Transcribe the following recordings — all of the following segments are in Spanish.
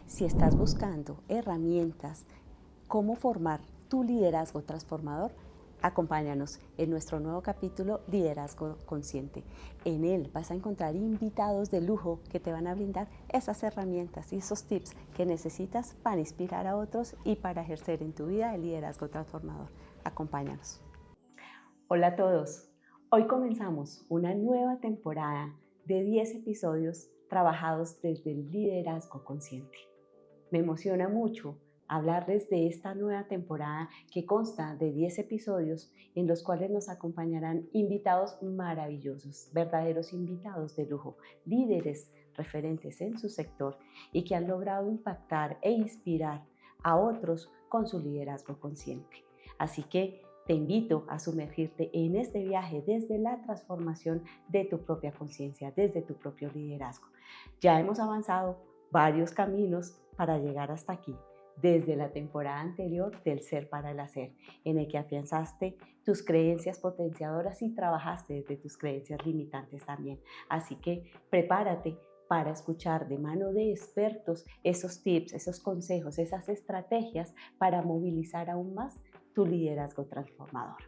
Si estás buscando herramientas, cómo formar tu liderazgo transformador, acompáñanos en nuestro nuevo capítulo Liderazgo Consciente. En él vas a encontrar invitados de lujo que te van a brindar esas herramientas y esos tips que necesitas para inspirar a otros y para ejercer en tu vida el liderazgo transformador. Acompáñanos. Hola a todos. Hoy comenzamos una nueva temporada de 10 episodios trabajados desde el liderazgo consciente. Me emociona mucho hablarles de esta nueva temporada que consta de 10 episodios en los cuales nos acompañarán invitados maravillosos, verdaderos invitados de lujo, líderes referentes en su sector y que han logrado impactar e inspirar a otros con su liderazgo consciente. Así que te invito a sumergirte en este viaje desde la transformación de tu propia conciencia, desde tu propio liderazgo. Ya hemos avanzado varios caminos para llegar hasta aquí, desde la temporada anterior del Ser para el Hacer, en el que afianzaste tus creencias potenciadoras y trabajaste desde tus creencias limitantes también. Así que prepárate para escuchar de mano de expertos esos tips, esos consejos, esas estrategias para movilizar aún más tu liderazgo transformador.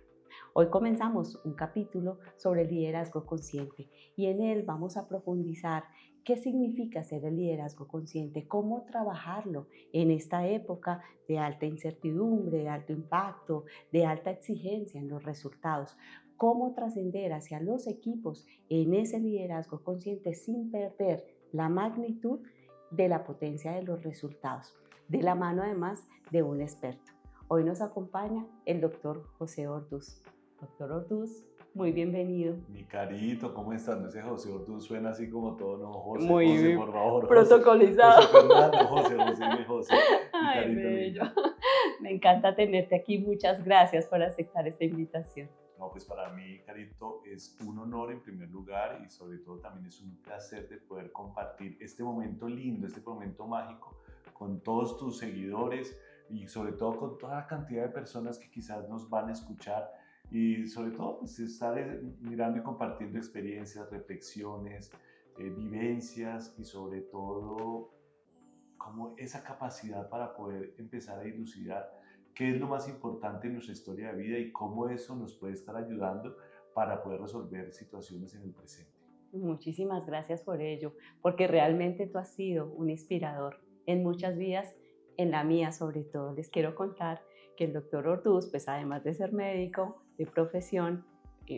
Hoy comenzamos un capítulo sobre el liderazgo consciente y en él vamos a profundizar qué significa ser el liderazgo consciente, cómo trabajarlo en esta época de alta incertidumbre, de alto impacto, de alta exigencia en los resultados, cómo trascender hacia los equipos en ese liderazgo consciente sin perder la magnitud de la potencia de los resultados, de la mano además de un experto. Hoy nos acompaña el doctor José Orduz. Doctor Orduz, muy bienvenido. Mi carito, ¿cómo estás? No, ese José Orduz suena así como todo, no, José, muy José, por favor, protocolizado. José Fernando, José, mi Ay, carito bello. lindo. Me encanta tenerte aquí, muchas gracias por aceptar esta invitación. No, pues para mí, carito, es un honor en primer lugar y sobre todo también es un placer de poder compartir este momento lindo, este momento mágico con todos tus seguidores y sobre todo con toda la cantidad de personas que quizás nos van a escuchar y sobre todo pues, estar mirando y compartiendo experiencias, reflexiones, vivencias y sobre todo como esa capacidad para poder empezar a dilucidar qué es lo más importante en nuestra historia de vida y cómo eso nos puede estar ayudando para poder resolver situaciones en el presente. Muchísimas gracias por ello, porque realmente tú has sido un inspirador en muchas vidas, en la mía sobre todo. Les quiero contar que el doctor Orduz, pues además de ser médico de profesión,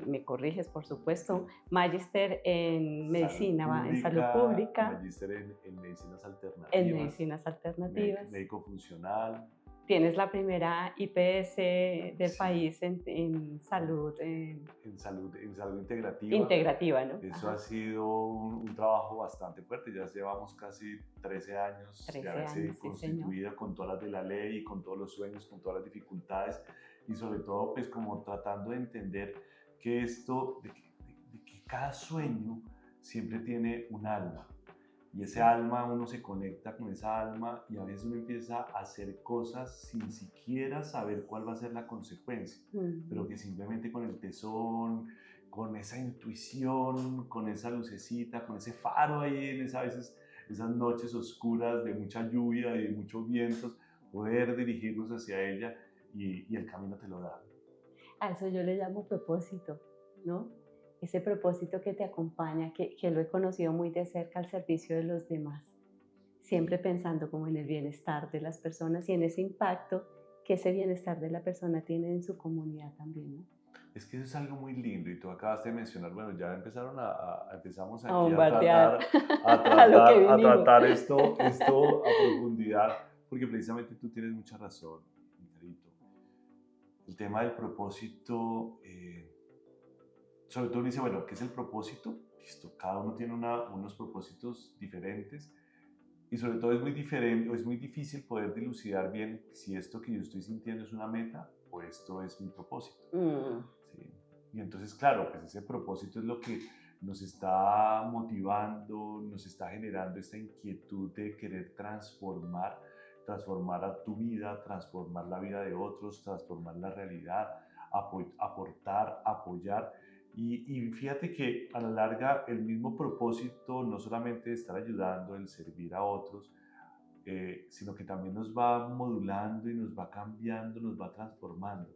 me corriges por supuesto, magíster en medicina, en salud pública, magíster en medicinas alternativas, en medicinas alternativas, médico funcional. Tienes la primera IPS del país en salud. En salud integrativa. Integrativa, ¿no? Eso ha sido un trabajo bastante fuerte. Ya llevamos casi 13 años de haberse constituido sí, con todas las de la ley, y con todos los sueños, con todas las dificultades y sobre todo pues como tratando de entender que esto, de que cada sueño siempre tiene un alma. Y ese alma, uno se conecta con esa alma y a veces uno empieza a hacer cosas sin siquiera saber cuál va a ser la consecuencia, pero que simplemente con el tesón, con esa intuición, con esa lucecita, con ese faro ahí en esas noches oscuras de mucha lluvia y de muchos vientos, poder dirigirnos hacia ella y el camino te lo da. A eso yo le llamo propósito, ¿no? Ese propósito que te acompaña, que lo he conocido muy de cerca al servicio de los demás, siempre pensando como en el bienestar de las personas y en ese impacto que ese bienestar de la persona tiene en su comunidad también, ¿no? Es que eso es algo muy lindo y tú acabaste de mencionar, bueno, ya empezamos aquí a tratar esto a profundidad, porque precisamente tú tienes mucha razón, mi carito. El tema del propósito, sobre todo uno dice, bueno, ¿qué es el propósito? Listo, cada uno tiene unos propósitos diferentes y sobre todo es muy difícil poder dilucidar bien si esto que yo estoy sintiendo es una meta o esto es mi propósito. ¿Sí? Y entonces, claro, pues ese propósito es lo que nos está motivando, nos está generando esta inquietud de querer transformar a tu vida, transformar la vida de otros, transformar la realidad, aportar, apoyar. Y fíjate que a la larga el mismo propósito, no solamente de estar ayudando, el servir a otros, sino que también nos va modulando y nos va cambiando, nos va transformando.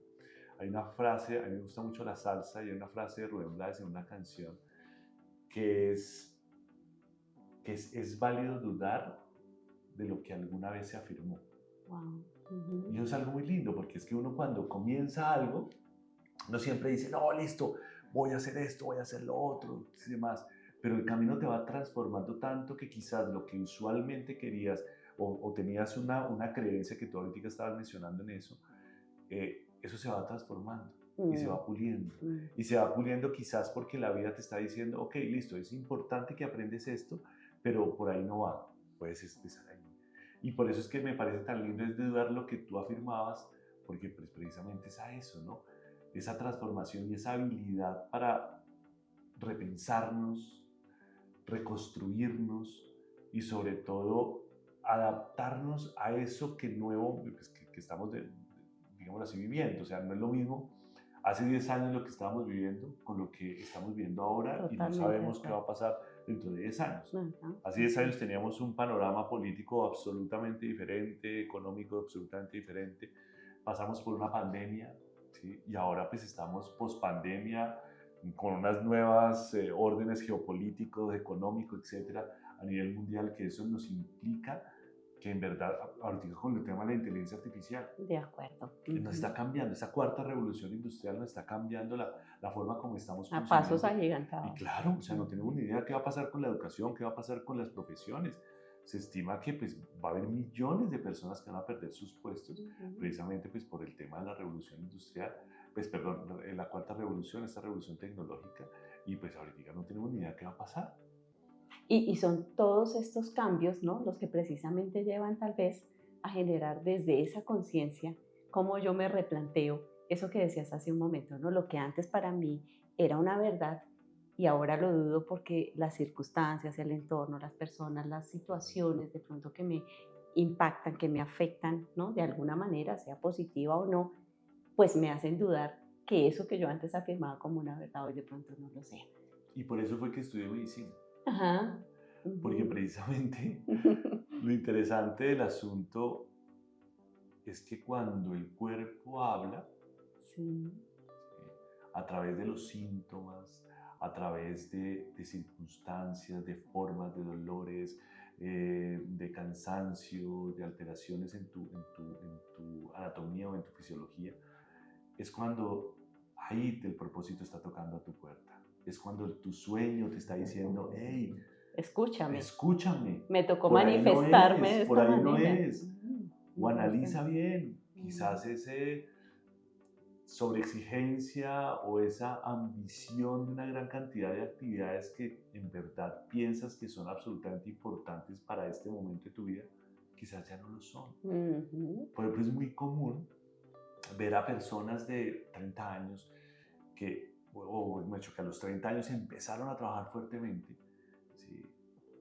Hay una frase, a mí me gusta mucho la salsa, y hay una frase de Rubén Blades en una canción que es válido dudar de lo que alguna vez se afirmó. Wow. Y eso es algo muy lindo, porque es que uno cuando comienza algo, no siempre dice, no, listo, voy a hacer esto, voy a hacer lo otro, y demás. Pero el camino te va transformando tanto que quizás lo que usualmente querías o tenías una creencia que tú ahorita estabas mencionando en eso se va transformando y se va puliendo. Y se va puliendo quizás porque la vida te está diciendo, ok, listo, es importante que aprendes esto, pero por ahí no va, puedes empezar ahí. Y por eso es que me parece tan lindo es de dudar lo que tú afirmabas, porque pues precisamente es a eso, ¿no? Esa transformación y esa habilidad para repensarnos, reconstruirnos y sobre todo adaptarnos a eso que nuevo pues, que estamos, digamos así, viviendo. O sea, no es lo mismo hace 10 años lo que estábamos viviendo con lo que estamos viviendo ahora. Totalmente, y no sabemos qué va a pasar dentro de 10 años. Hace 10 años teníamos un panorama político absolutamente diferente, económico absolutamente diferente. Pasamos por una pandemia, ¿sí? Y ahora pues estamos post-pandemia con unas nuevas órdenes geopolíticos, económicos, etcétera, a nivel mundial, que eso nos implica que en verdad, ahorita con el tema de la inteligencia artificial, de acuerdo, nos está cambiando, esa cuarta revolución industrial nos está cambiando la forma como estamos a pasos agigantados. Y claro, o sea, no tenemos ni idea qué va a pasar con la educación, qué va a pasar con las profesiones. Se estima que pues, va a haber millones de personas que van a perder sus puestos, precisamente pues, por el tema de la revolución industrial, pues perdón, la cuarta revolución, esta revolución tecnológica, y pues ahorita no tenemos ni idea qué va a pasar. Y son todos estos cambios, ¿no? Los que precisamente llevan tal vez a generar desde esa conciencia cómo yo me replanteo eso que decías hace un momento, ¿no? Lo que antes para mí era una verdad y ahora lo dudo porque las circunstancias, el entorno, las personas, las situaciones de pronto que me impactan, que me afectan, ¿no? De alguna manera, sea positiva o no, pues me hacen dudar que eso que yo antes afirmaba como una verdad hoy de pronto no lo sea. Y por eso fue que estudié medicina. Ajá. Porque precisamente lo interesante del asunto es que cuando el cuerpo habla, sí, a través de los síntomas, a través de circunstancias, de formas, de dolores, de cansancio, de alteraciones en tu anatomía o en tu fisiología, es cuando ahí el propósito está tocando a tu puerta. Es cuando tu sueño te está diciendo, hey, escúchame. Escúchame. Me tocó manifestarme de esta por ahí manera. no es. O analiza bien. Quizás ese sobreexigencia o esa ambición de una gran cantidad de actividades que en verdad piensas que son absolutamente importantes para este momento de tu vida, quizás ya no lo son. Por ejemplo, es muy común ver a personas de 30 años que a los 30 años empezaron a trabajar fuertemente, ¿sí?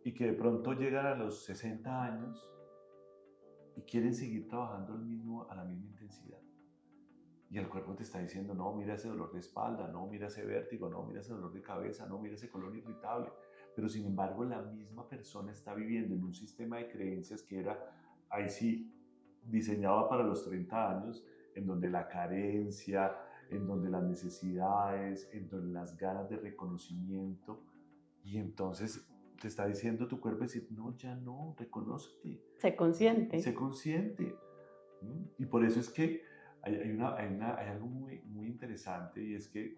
Y que de pronto llegan a los 60 años y quieren seguir trabajando a la misma intensidad. Y el cuerpo te está diciendo, no, mira ese dolor de espalda, no, mira ese vértigo, no, mira ese dolor de cabeza, no, mira ese colon irritable. Pero sin embargo, la misma persona está viviendo en un sistema de creencias que era, ahí sí, diseñado para los 30 años, en donde la carencia, en donde las necesidades, en donde las ganas de reconocimiento, y entonces te está diciendo tu cuerpo, decir, no, ya no, reconócete. Sé consciente. Sé consciente. Y por eso es que hay algo muy, muy interesante, y es que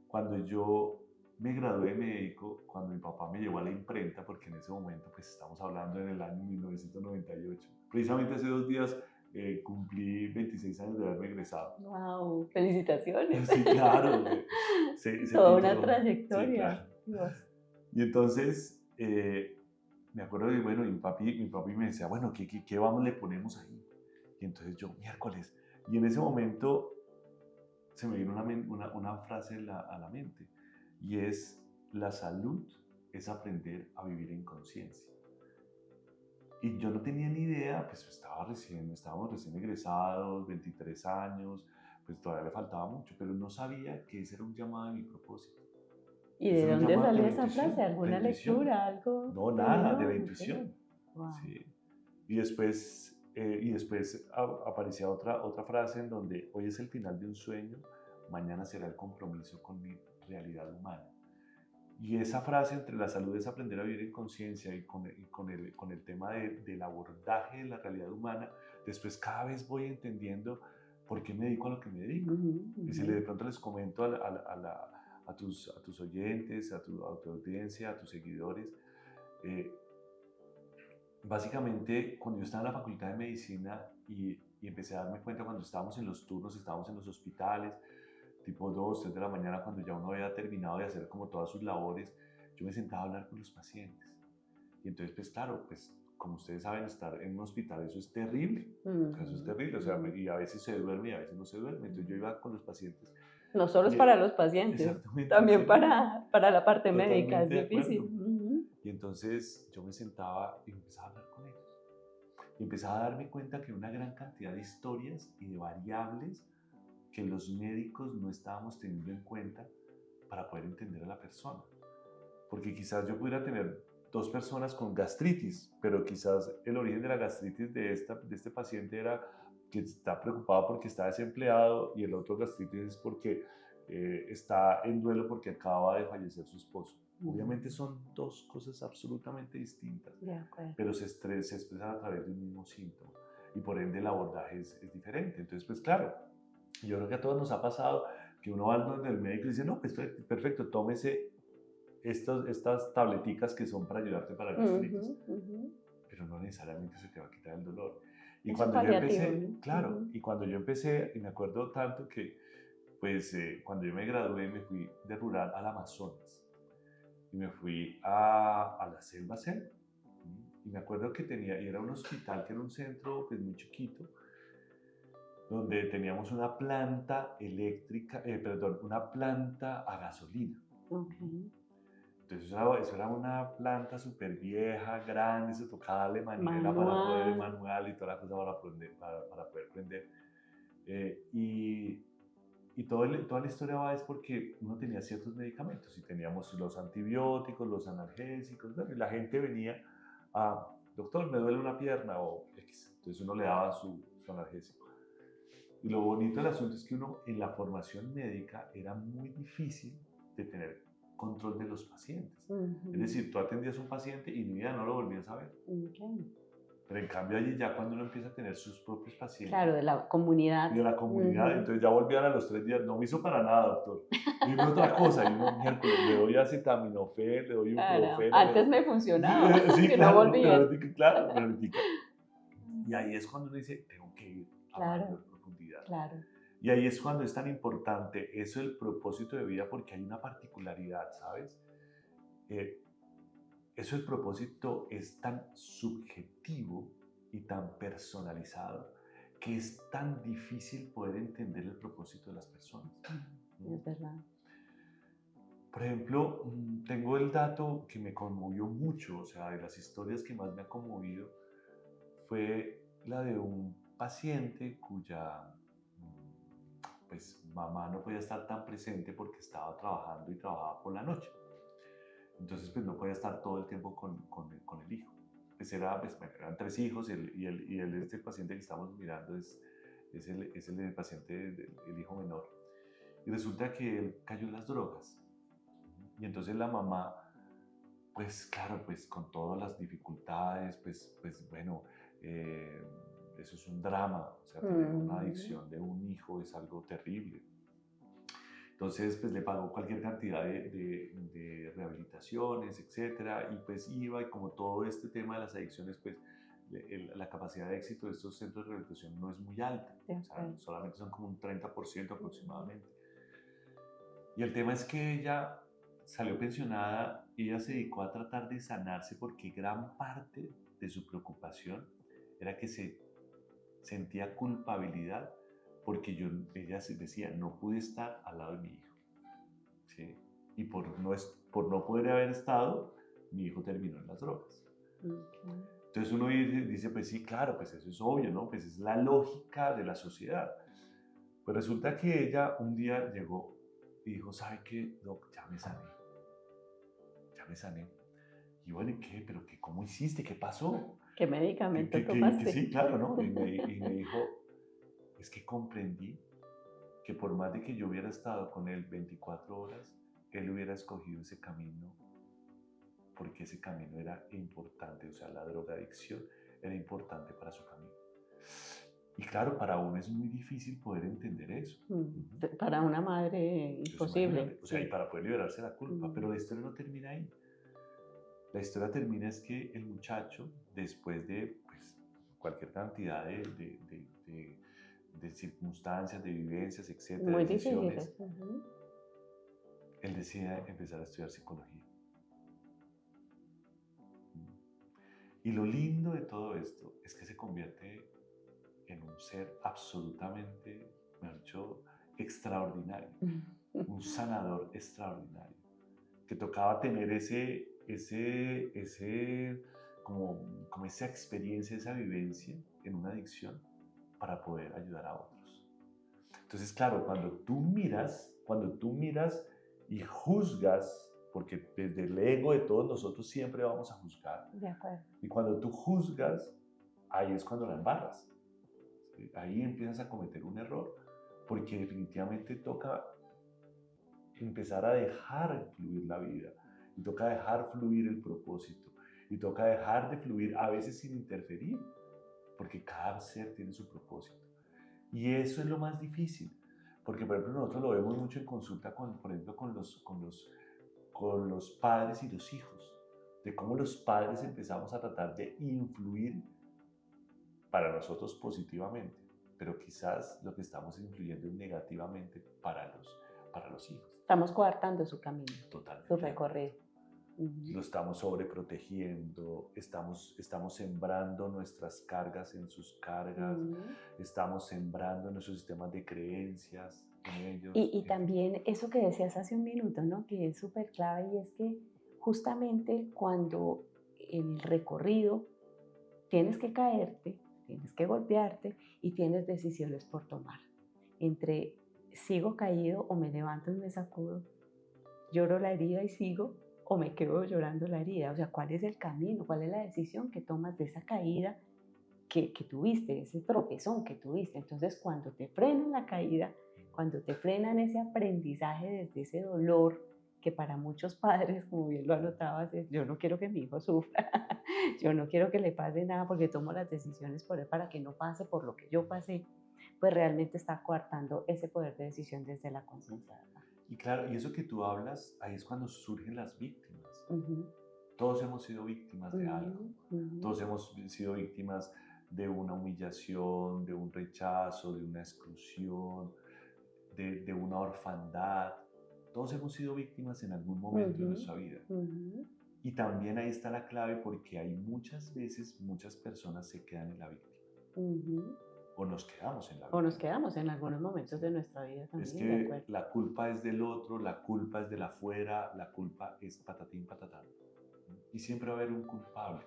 cuando yo me gradué de médico, cuando mi papá me llevó a la imprenta, porque en ese momento, pues estamos hablando en el año 1998, precisamente hace 2 días cumplí 26 años de haberme egresado. ¡Wow! ¡Felicitaciones! Sí, claro. Toda una trayectoria. Sí, claro. Y entonces, me acuerdo que, bueno, mi papi me decía, bueno, ¿qué vamos le ponemos ahí? Y entonces yo, miércoles. Y en ese momento se me vino una frase a la mente, y es, la salud es aprender a vivir en conciencia. Y yo no tenía ni idea, pues estábamos recién egresados, 23 años, pues todavía le faltaba mucho, pero no sabía que ese era un llamado de mi propósito. ¿Y de dónde salió esa frase? ¿Alguna lectura? ¿Algo? No, nada, de la intuición. Wow. Sí. Y después aparecía otra frase en donde hoy es el final de un sueño, mañana será el compromiso con mi realidad humana. Y esa frase, entre la salud es aprender a vivir en conciencia y con el tema del abordaje de la realidad humana, después cada vez voy entendiendo por qué me dedico a lo que me dedico. Y si de pronto les comento a tus oyentes, a tu audiencia, a tus seguidores, básicamente cuando yo estaba en la facultad de medicina y empecé a darme cuenta cuando estábamos en los turnos, estábamos en los hospitales, tipo 2, 3 de la mañana, cuando ya uno había terminado de hacer como todas sus labores, yo me sentaba a hablar con los pacientes. Y entonces, pues claro, pues como ustedes saben, estar en un hospital, eso es terrible. Eso es terrible, o sea, y a veces se duerme y a veces no se duerme. Entonces yo iba con los pacientes. No solo es para los pacientes, también para la parte médica, es difícil. Y entonces yo me sentaba y empezaba a hablar con ellos. Y empezaba a darme cuenta que una gran cantidad de historias y de variables que los médicos no estábamos teniendo en cuenta para poder entender a la persona. Porque quizás yo pudiera tener 2 personas con gastritis, pero quizás el origen de la gastritis de este paciente era que está preocupado porque está desempleado y el otro gastritis es porque está en duelo porque acaba de fallecer su esposo. Obviamente son 2 cosas absolutamente distintas, pero se expresan a través de un mismo síntoma y por ende el abordaje es diferente. Entonces, pues claro, yo creo que a todos nos ha pasado que uno va donde el médico y dice, no, pues perfecto, tómese estas tableticas que son para ayudarte para el gastritis, pero no necesariamente se te va a quitar el dolor. Y cuando yo empecé, claro, y cuando yo empecé, y me acuerdo tanto que, pues, cuando yo me gradué, me fui de rural al Amazonas, y me fui a la selva. Y me acuerdo que y era un hospital que era un centro, pues, muy chiquito, donde teníamos una planta eléctrica, una planta a gasolina. Entonces eso era una planta súper vieja, grande, se tocaba darle manivela para poder manual y toda la cosa para poder prender. Y toda la historia va es porque uno tenía ciertos medicamentos y teníamos los antibióticos, los analgésicos, bueno, y la gente venía a, doctor, me duele una pierna o X. Entonces uno le daba su analgésico. Y lo bonito del asunto es que uno en la formación médica era muy difícil de tener control de los pacientes. Es decir, tú atendías a un paciente y ni vida no lo volvías a ver. Pero en cambio allí ya cuando uno empieza a tener sus propios pacientes. Claro, de la comunidad. De la comunidad, entonces ya volvían a los 3 días, no me hizo para nada, doctor. Dime otra cosa, y uno miércoles le doy acetaminofén, le doy ibuprofeno. Antes me funcionaba, sí, que claro, no volvían. Claro. Y ahí es cuando uno dice, tengo que ir a mayor profundidad. Claro. Y ahí es cuando es tan importante eso del propósito de vida, porque hay una particularidad, ¿sabes? Eso del propósito es tan subjetivo y tan personalizado que es tan difícil poder entender el propósito de las personas. Es verdad. Por ejemplo, tengo el dato que me conmovió mucho, o sea, de las historias que más me ha conmovido, fue la de un paciente cuya pues, mamá no podía estar tan presente porque estaba trabajando y trabajaba por la noche. Entonces, pues no podía estar todo el tiempo con el hijo. Pues eran 3 hijos este paciente que estamos mirando es el paciente, el hijo menor. Y resulta que él cayó en las drogas. Y entonces la mamá, pues claro, pues con todas las dificultades, pues bueno, eso es un drama. O sea, tener una adicción de un hijo es algo terrible. Entonces, pues le pagó cualquier cantidad de rehabilitaciones, etcétera, y pues iba, y como todo este tema de las adicciones, pues la capacidad de éxito de estos centros de rehabilitación no es muy alta, o sea, solamente son como un 30% aproximadamente. Y el tema es que ella salió pensionada y ella se dedicó a tratar de sanarse porque gran parte de su preocupación era que se sentía culpabilidad porque ella decía, no pude estar al lado de mi hijo. ¿Sí? Y por no poder haber estado, mi hijo terminó en las drogas. Entonces uno dice, pues sí, claro, pues eso es obvio, ¿no? Pues es la lógica de la sociedad. Pues resulta que ella un día llegó y dijo, ¿sabe qué, Doc? Ya me sané. Y bueno, ¿y qué? ¿Pero qué? ¿Cómo hiciste? ¿Qué pasó? ¿Qué medicamento tomaste? sí, claro, ¿no? Y me dijo, es que comprendí que por más de que yo hubiera estado con él 24 horas, él hubiera escogido ese camino porque ese camino era importante, o sea, la drogadicción era importante para su camino. Y claro, para uno es muy difícil poder entender eso. Para una madre Entonces, imposible. o sea, y Sí. para poder liberarse de la culpa. Pero la historia no termina ahí. La historia termina es que el muchacho, después de pues, cualquier cantidad de circunstancias, de vivencias, etcétera, Muy decisiones, difíciles. él decide empezar a estudiar psicología. Y lo lindo de todo esto es que se convierte en un ser absolutamente, mejor dicho, extraordinario, un sanador extraordinario, que tocaba tener como esa experiencia, esa vivencia en una adicción para poder ayudar a otros. Entonces, claro, cuando tú miras y juzgas, porque desde el ego de todos nosotros siempre vamos a juzgar, De acuerdo. y cuando tú juzgas, ahí es cuando la embarras. ¿Sí? Ahí empiezas a cometer un error, porque definitivamente toca empezar a dejar fluir la vida, y toca dejar fluir el propósito, y toca dejar de fluir a veces sin interferir, porque cada ser tiene su propósito. Y eso es lo más difícil, porque por ejemplo nosotros lo vemos mucho en consulta, por ejemplo, con los padres y los hijos, de cómo los padres empezamos a tratar de influir para nosotros positivamente, pero quizás lo que estamos influyendo es negativamente para los hijos. Estamos coartando su camino, Totalmente. su recorrido. Lo estamos sobreprotegiendo, estamos sembrando nuestras cargas en sus cargas, estamos sembrando nuestros sistemas de creencias en ellos. Y también eso que decías hace un minuto, ¿no? Que es súper clave, y es que justamente cuando en el recorrido tienes que caerte, tienes que golpearte y tienes decisiones por tomar. Entre sigo caído o me levanto y me sacudo, lloro la herida y sigo, o me quedo llorando la herida. O sea, ¿cuál es el camino? ¿Cuál es la decisión que tomas de esa caída que tuviste, ese tropezón que tuviste? Entonces, cuando te frenan la caída, cuando te frenan ese aprendizaje desde ese dolor, que para muchos padres, como bien lo anotabas, es yo no quiero que mi hijo sufra, yo no quiero que le pase nada porque tomo las decisiones por él para que no pase por lo que yo pasé, pues realmente está coartando ese poder de decisión desde la conciencia. Y claro, y eso que tú hablas, ahí es cuando surgen las víctimas. Todos hemos sido víctimas de algo. Todos hemos sido víctimas de una humillación, de un rechazo, de una exclusión, de una orfandad. Todos hemos sido víctimas en algún momento de nuestra vida. Y también ahí está la clave, porque hay muchas veces, muchas personas se quedan en la víctima. O nos quedamos en la víctima. O nos quedamos en algunos momentos de nuestra vida también. Es que la culpa es del otro, la culpa es del afuera, la culpa es patatín, patatán. Y siempre va a haber un culpable.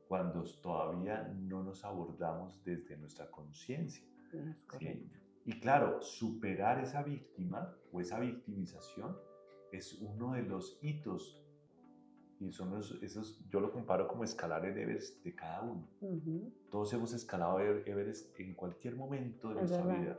Cuando todavía no nos abordamos desde nuestra conciencia. ¿Sí? Y claro, superar esa víctima o esa victimización es uno de los hitos, y son esos, yo lo comparo como escalar el Everest de cada uno. Todos hemos escalado Everest en cualquier momento de nuestra vida.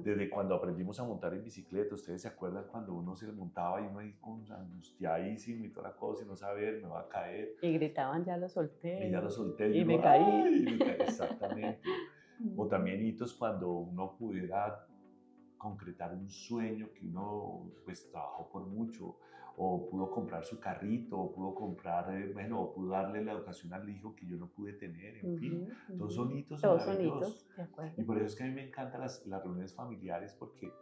Desde cuando aprendimos a montar en bicicleta, ustedes se acuerdan cuando uno se montaba y uno ahí angustiadísimo y toda la cosa y no saber, me va a caer. Y gritaban, ya lo solté. Y ya lo solté. Y me caí. Exactamente. O también hitos cuando uno pudiera concretar un sueño que uno pues trabajó por mucho, o pudo comprar su carrito, o pudo comprar, o pudo darle la educación al hijo que yo no pude tener, en fin. Todos son hitos maravillosos. De acuerdo. Y por eso es que a mí me encantan las reuniones familiares, porque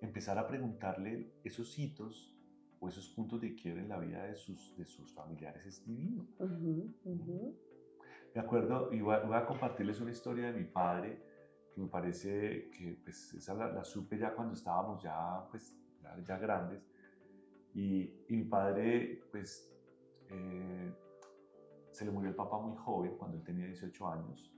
empezar a preguntarle esos hitos o esos puntos de quiebre en la vida de sus familiares es divino. Me acuerdo, y voy a compartirles una historia de mi padre, que me parece que pues, esa la supe ya cuando estábamos ya, pues, ya grandes. Y mi padre, pues, se le murió el papá muy joven, cuando él tenía 18 años.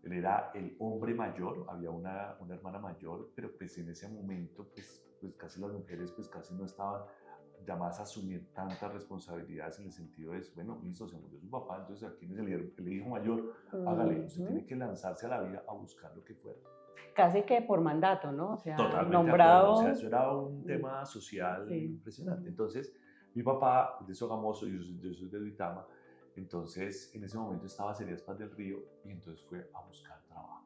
Él era el hombre mayor, había una hermana mayor, pero pues en ese momento, pues casi las mujeres pues casi no estaban llamadas a asumir tantas responsabilidades en el sentido de, bueno, listo, se murió su papá, entonces ¿a quién es el hijo mayor? Hágale, usted tiene que lanzarse a la vida a buscar lo que fuera. Casi que por mandato, ¿no? O sea, Totalmente de acuerdo, o sea, nombrado. eso era un tema social Sí. impresionante. Entonces, mi papá es de Sogamoso, yo soy de Duitama, entonces en ese momento estaba a Cerías Paz del Río y entonces fue a buscar trabajo.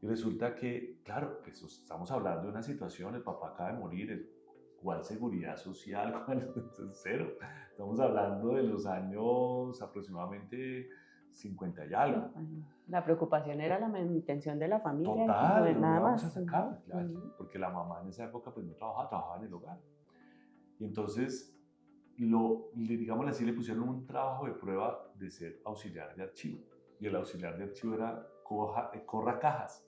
Y resulta que, claro, pues estamos hablando de una situación, el papá acaba de morir, ¿cuál seguridad social? ¿Cuál? Cero. Estamos hablando de los años aproximadamente 50 y algo. La preocupación era la manutención de la familia. Total, Y ¿dónde nada vamos más. a sacar? Claro, porque la mamá en esa época pues no trabajaba, trabajaba en el hogar. Y entonces, digamos así, le pusieron un trabajo de prueba de ser auxiliar de archivo. Y el auxiliar de archivo era corra cajas,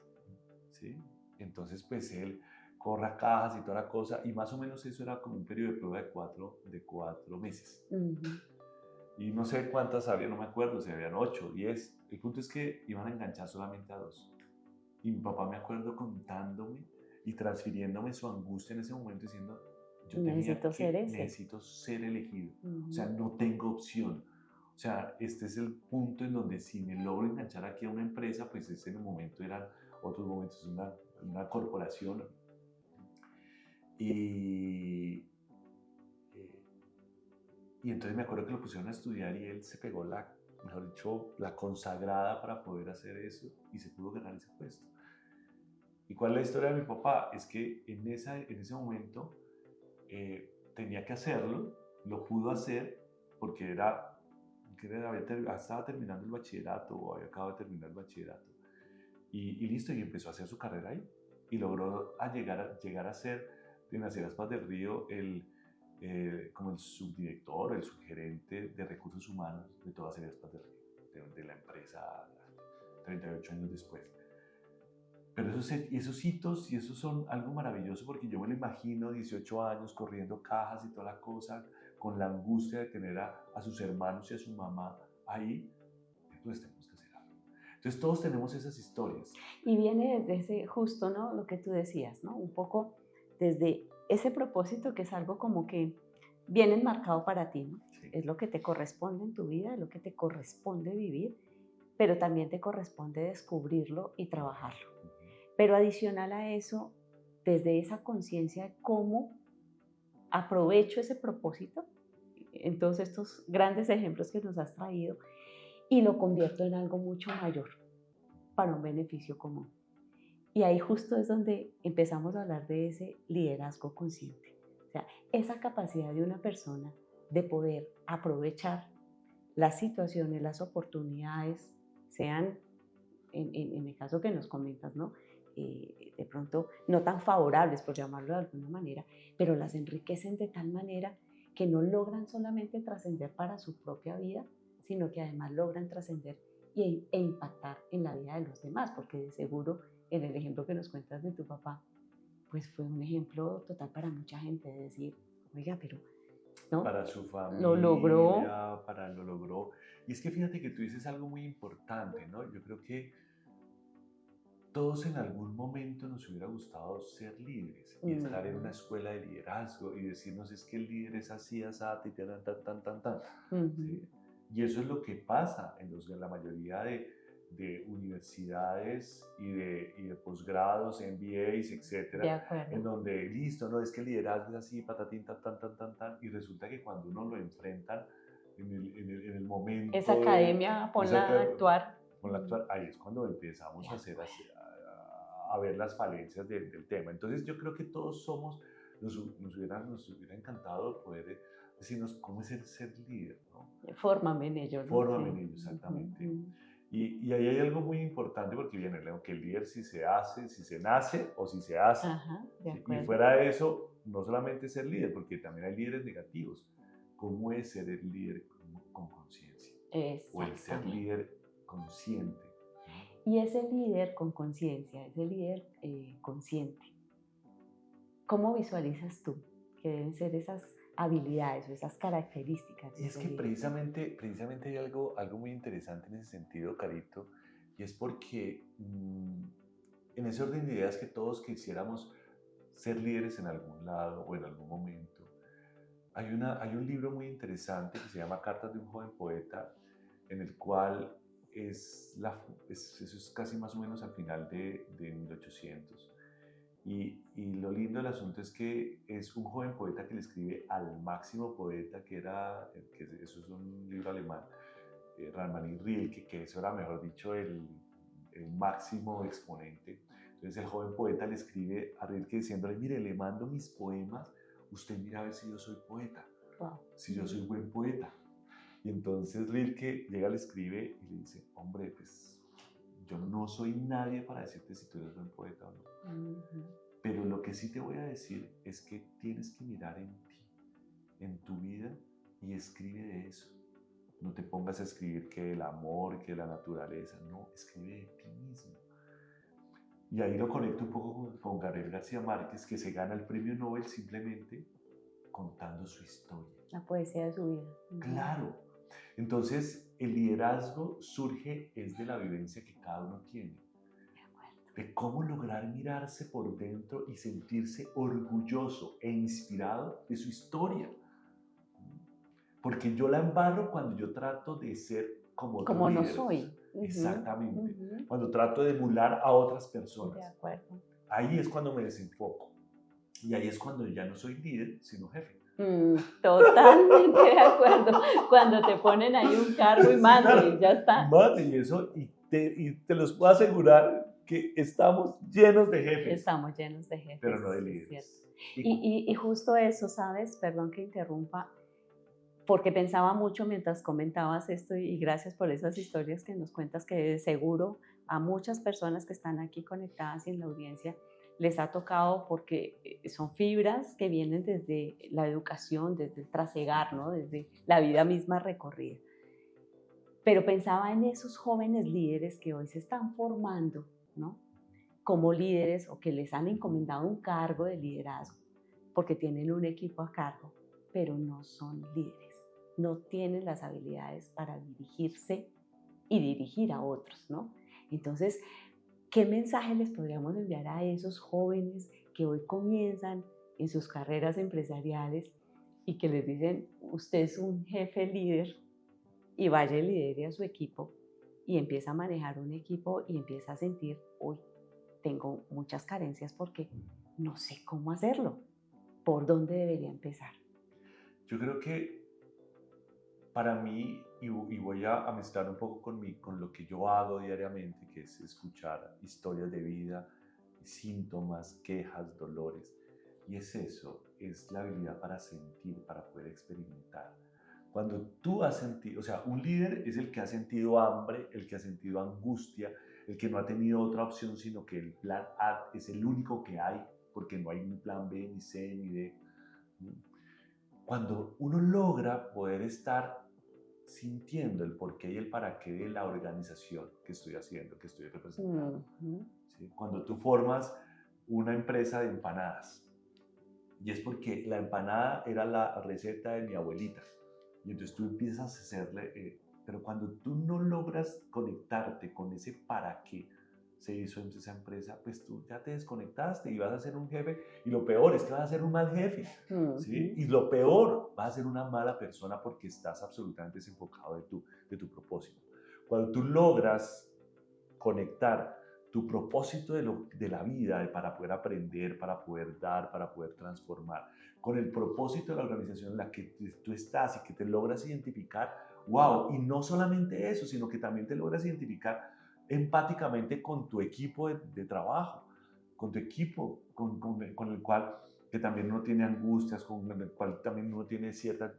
¿sí? Entonces, pues él corra cajas y toda la cosa, y más o menos eso era como un periodo de prueba de cuatro meses. Y no sé cuántas había, no me acuerdo, si habían 8 o 10. El punto es que iban a enganchar solamente a 2. Y mi papá me acuerdo contándome y transfiriéndome su angustia en ese momento diciendo, yo necesito ser elegido. O sea, no tengo opción. O sea, este es el punto en donde si me logro enganchar aquí a una empresa, pues ese en el momento eran otros momentos, una corporación. Y entonces me acuerdo que lo pusieron a estudiar y él se pegó mejor dicho, la consagrada para poder hacer eso y se pudo ganar ese puesto. ¿Y cuál es la historia de mi papá? Es que en ese momento tenía que hacerlo, lo pudo hacer porque estaba terminando el bachillerato o había acabado de terminar el bachillerato. Y listo, y empezó a hacer su carrera ahí. Y logró llegar a ser en las Heras Paz del Río como el subdirector, el subgerente de recursos humanos de todas las Heras Paz del Río, de la empresa 38 años después. Pero esos hitos y esos son algo maravilloso porque yo me lo imagino 18 años corriendo cajas y toda la cosa, con la angustia de tener a sus hermanos y a su mamá ahí, pues tenemos que hacer algo. Entonces todos tenemos esas historias. Y viene desde ese justo, ¿no? Lo que tú decías, ¿no? Un poco desde ese propósito que es algo como que viene enmarcado para ti, ¿no? Sí. Es lo que te corresponde en tu vida, es lo que te corresponde vivir, pero también te corresponde descubrirlo y trabajarlo. Pero adicional a eso, desde esa conciencia de cómo aprovecho ese propósito, en todos estos grandes ejemplos que nos has traído, y lo convierto en algo mucho mayor para un beneficio común. Y ahí justo es donde empezamos a hablar de ese liderazgo consciente. O sea, esa capacidad de una persona de poder aprovechar las situaciones, las oportunidades, sean en el caso que nos comentas, ¿no? De pronto no tan favorables, por llamarlo de alguna manera, pero las enriquecen de tal manera que no logran solamente trascender para su propia vida, sino que además logran trascender e impactar en la vida de los demás, porque de seguro en el ejemplo que nos cuentas de tu papá, pues fue un ejemplo total para mucha gente de decir, oiga, pero ¿no? Para su familia, lo logró. lo logró. Y es que fíjate que tú dices algo muy importante, ¿no? Yo creo que todos en algún momento nos hubiera gustado ser líderes y estar en una escuela de liderazgo y decirnos es que el líder es así, así, tan. ¿Sí? Y eso es lo que pasa en la mayoría de universidades y de posgrados, MBAs, etcétera, en donde listo, no es que el liderazgo es así, patatín, tan, y resulta que cuando uno lo enfrentan en el momento. Esa academia, ponla a actuar. Ahí es cuando empezamos a ver las falencias del tema. Entonces yo creo que todos nos hubiera encantado poder decirnos cómo es el ser líder, ¿no? Fórmame en ello, ¿no? Fórmame en ello, exactamente. Y ahí hay algo muy importante porque viene que el líder si se nace o si se hace. Ajá, ¿Sí? Y fuera de eso, no solamente ser líder, porque también hay líderes negativos. ¿Cómo es ser el líder con conciencia? O el ser líder consciente. Y ese líder con conciencia, ese líder consciente, ¿cómo visualizas tú que deben ser esas habilidades o esas características? Y es que precisamente hay algo muy interesante en ese sentido, Carito, y es porque en ese orden de ideas que todos quisiéramos ser líderes en algún lado o en algún momento, hay un libro muy interesante que se llama Cartas de un joven poeta, en el cual eso es casi más o menos al final de 1800. Y lo lindo del asunto es que es un joven poeta que le escribe al máximo poeta eso es un libro alemán, Ralph Rilke, que eso era, mejor dicho, el máximo exponente. Entonces el joven poeta le escribe a Rilke diciéndole, mire, le mando mis poemas, usted mira a ver si yo soy poeta, Wow. si yo soy buen poeta. Y entonces Rilke llega, le escribe y le dice, hombre, pues yo no soy nadie para decirte si tú eres buen poeta o no. Pero lo que sí te voy a decir es que tienes que mirar en ti, en tu vida, y escribe de eso. No te pongas a escribir que el amor, que la naturaleza, no, escribe de ti mismo. Y ahí lo conecto un poco con Gabriel García Márquez, que se gana el premio Nobel simplemente contando su historia. La poesía de su vida. Claro. Entonces, el liderazgo surge es de la vivencia que cada uno tiene. De cómo lograr mirarse por dentro y sentirse orgulloso e inspirado de su historia. Porque yo la embarro cuando yo trato de ser como otros Como no líderes. soy. Exactamente. Cuando trato de emular a otras personas. De acuerdo. Ahí es cuando me desenfoco. Y ahí es cuando ya no soy líder, sino jefe. Totalmente de acuerdo. Cuando te ponen ahí un cargo y mande, y ya está. Mande y eso, y te los puedo asegurar que estamos llenos de jefes. Estamos llenos de jefes. Pero no de líderes. Y justo eso, ¿sabes? Perdón que interrumpa, porque pensaba mucho mientras comentabas esto y gracias por esas historias que nos cuentas, que de seguro a muchas personas que están aquí conectadas y en la audiencia les ha tocado, porque son fibras que vienen desde la educación, desde el trasegar, ¿no? Desde la vida misma recorrida. Pero pensaba en esos jóvenes líderes que hoy se están formando, ¿no? Como líderes o que les han encomendado un cargo de liderazgo porque tienen un equipo a cargo, pero no son líderes. No tienen las habilidades para dirigirse y dirigir a otros, ¿no? Entonces, ¿qué mensaje les podríamos enviar a esos jóvenes que hoy comienzan en sus carreras empresariales y que les dicen, usted es un jefe líder y vaya y lidere a su equipo y empieza a manejar un equipo y empieza a sentir, uy, tengo muchas carencias porque no sé cómo hacerlo? ¿Por dónde debería empezar? Yo creo que para mí, y voy a mezclar un poco con lo que yo hago diariamente, que es escuchar historias de vida, síntomas, quejas, dolores. Y es eso, es la habilidad para sentir, para poder experimentar. Cuando tú has sentido, o sea, un líder es el que ha sentido hambre, el que ha sentido angustia, el que no ha tenido otra opción, sino que el plan A es el único que hay, porque no hay ni plan B, ni C, ni D. Cuando uno logra poder estar sintiendo el porqué y el para qué de la organización que estoy haciendo, que estoy representando. ¿Sí? Cuando tú formas una empresa de empanadas, y es porque la empanada era la receta de mi abuelita, y entonces tú empiezas a hacerle, pero cuando tú no logras conectarte con ese para qué se hizo en esa empresa, pues tú ya te desconectaste y vas a ser un jefe, y lo peor es que vas a ser un mal jefe, ¿sí? Y lo peor, vas a ser una mala persona porque estás absolutamente desenfocado de tu propósito. Cuando tú logras conectar tu propósito de la vida, para poder aprender, para poder dar, para poder transformar, con el propósito de la organización en la que tú estás y que te logras identificar, wow, y no solamente eso, sino que también te logras identificar empáticamente con tu equipo de trabajo, con tu equipo, con el cual que también uno tiene angustias, con el cual también uno tiene ciertas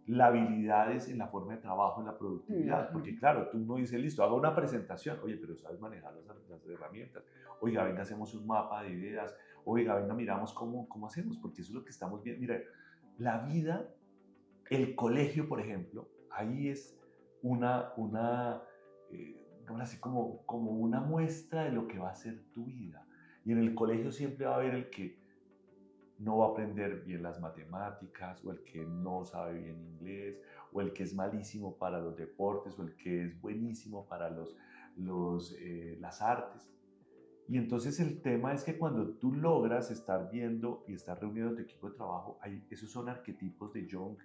habilidades en la forma de trabajo, en la productividad, porque claro, tú no dices, listo, hago una presentación, oye, pero sabes manejar las herramientas, oiga, venga, hacemos un mapa de ideas, oiga, venga, miramos cómo hacemos, porque eso es lo que estamos viendo. Mira, la vida, el colegio, por ejemplo, ahí es así como una muestra de lo que va a ser tu vida. Y en el colegio siempre va a haber el que no va a aprender bien las matemáticas, o el que no sabe bien inglés, o el que es malísimo para los deportes, o el que es buenísimo para las artes. Y entonces el tema es que cuando tú logras estar viendo y estar reuniendo tu equipo de trabajo, esos son arquetipos de Jung,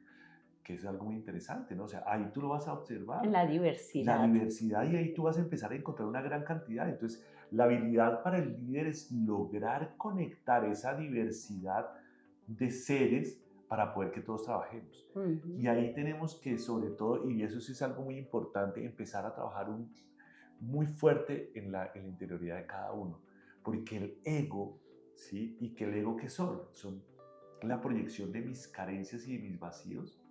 que es algo muy interesante, ¿no? O sea, ahí tú lo vas a En observar, la la diversidad. diversidad, y ahí tú vas a empezar a encontrar una gran cantidad. Entonces, la habilidad para el líder es lograr conectar esa diversidad de seres para poder que todos trabajemos. Y ahí tenemos que, sobre todo, y eso sí es algo muy importante, empezar a trabajar muy fuerte en la interioridad de cada uno. Porque el ego, ¿sí? ¿Y que el ego qué son? Son la proyección de mis carencias y de mis vacíos.